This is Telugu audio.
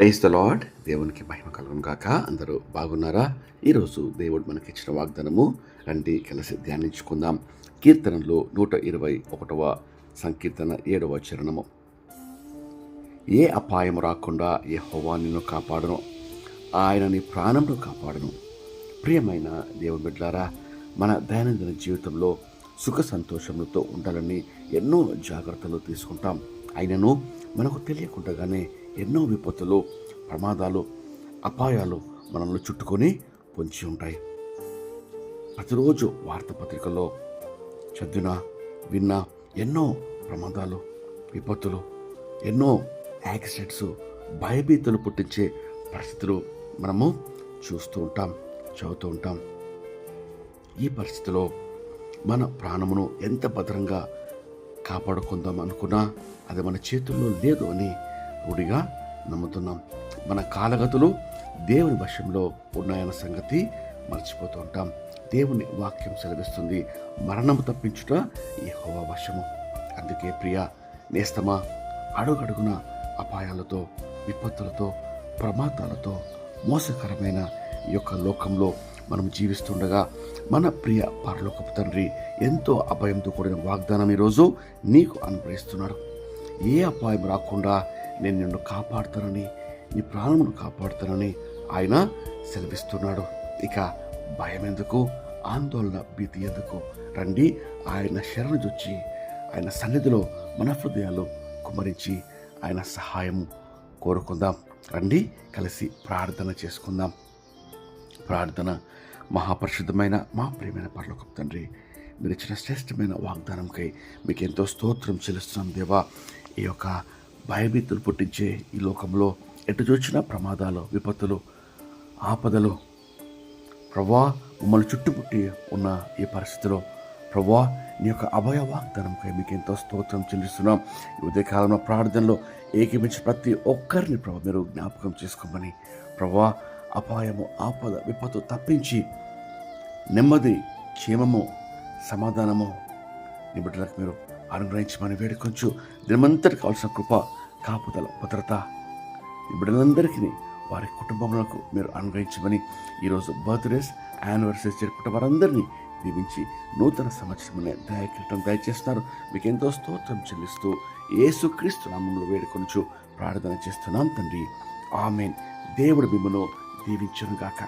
Praise the lord. దేవునికి మహిమ కలుగును గాక. అందరూ బాగున్నారా? ఈరోజు దేవుడు మనకిచ్చిన వాగ్దానము రండి కలిసి ధ్యానించుకుందాం. కీర్తనలో 121వ సంకీర్తన 7వ చరణము. ఏ అపాయం రాకుండా యెహోవా నిన్ను కాపాడును, ఆయన నీ ప్రాణమును కాపాడును. ప్రియమైన దేవుని బిడ్డలారా, మన దైనందిన జీవితంలో సుఖ సంతోషములతో ఉండాలని ఎన్నో జాగ్రత్తలు తీసుకుంటాం. అయినను మనకు తెలియకుండానే ఎన్నో విపత్తులు, ప్రమాదాలు, అపాయాలు మనల్ని చుట్టుకొని పొంచి ఉంటాయి. ప్రతిరోజు వార్తాపత్రికల్లో చదివినా విన్నా ఎన్నో ప్రమాదాలు, విపత్తులు, ఎన్నో యాక్సిడెంట్స్, భయభీతులు పుట్టించే పరిస్థితులు మనము చూస్తూ ఉంటాం, చదువుతూ ఉంటాం. ఈ పరిస్థితిలో మన ప్రాణమును ఎంత భద్రంగా కాపాడుకుందాం అనుకున్నా అది మన చేతుల్లో లేదు అని రూఢిగా నమ్ముతున్నాం. మన కాలగతులు దేవుని వశంలో ఉన్నాయన్న సంగతి మర్చిపోతూ ఉంటాం. దేవుని వాక్యం సెలవిస్తుంది, మరణము తప్పించుట యెహోవా వశము. అందుకే ప్రియ నేస్తమా, అడుగడుగున అపాయాలతో, విపత్తులతో, ప్రమాదాలతో, మోసకరమైన ఈ యొక్క లోకంలో మనం జీవిస్తుండగా మన ప్రియ పరలోకపు తండ్రి ఎంతో అభయంతో కూడిన వాగ్దానం ఈరోజు నీకు అనుగ్రహిస్తున్నాడు. ఏ అపాయం రాకుండా నేను నిన్ను కాపాడుతానని, నీ ప్రాణమును కాపాడుతానని ఆయన సెలవిస్తున్నాడు. ఇక భయం ఎందుకు, ఆందోళన, భీతి ఎందుకు? రండి ఆయన శరణు జొచ్చి ఆయన సన్నిధిలో మన హృదయాలు కుమరించి ఆయన సహాయం కోరుకుందాం. రండి కలిసి ప్రార్థన చేసుకుందాం. ప్రార్థన. మహాపరిశుద్ధమైన మా ప్రియమైన పరలోకపు తండ్రి, మీరు ఇచ్చిన శ్రేష్టమైన వాగ్దానంకై మీకు ఎంతో స్తోత్రం చెల్లిస్తున్నాం దేవా. ఈ యొక్క భయభీతులు పుట్టించే ఈ లోకంలో ఎటు చూచిన ప్రమాదాలు, విపత్తులు, ఆపదలు ప్రభువా మమ్మల్ని చుట్టుముట్టి ఉన్న ఈ పరిస్థితిలో ప్రభువా నీ యొక్క అభయ వాగ్దానంకై మీకు ఎంతో స్తోత్రం చెల్లిస్తున్నాం. ఈ ఉదయకాలంలో ప్రార్థనలో ఏకీమించి ప్రతి ఒక్కరిని ప్రభు మీరు జ్ఞాపకం చేసుకోమని, ప్రభువా అపాయము, ఆపద, విపత్తు తప్పించి నెమ్మది, క్షేమము, సమాధానము నీ బిడ్డలకు మీరు అనుగ్రహించమని వేడుకొంచు. దినమంతటి కావాల్సిన కృప, కాపుదల, భద్రత ఈ బిడ్డలందరికీ వారి కుటుంబములకు మీరు అనుగ్రహించమని, ఈరోజు బర్త్డేస్, యానివర్సరీస్ జరుపుకుంటే వారందరినీ దీవించి నూతన సంవత్సరమనే దయకిరీటం దయచేస్తున్నారు. మీకు ఎంతో స్తోత్రం చెల్లిస్తూ యేసుక్రీస్తు నామములో వేడుకొనుచు ప్రార్థన చేస్తున్నాం తండ్రి. ఆమేన్. దేవుడు మిమ్మను దీవించును గాక.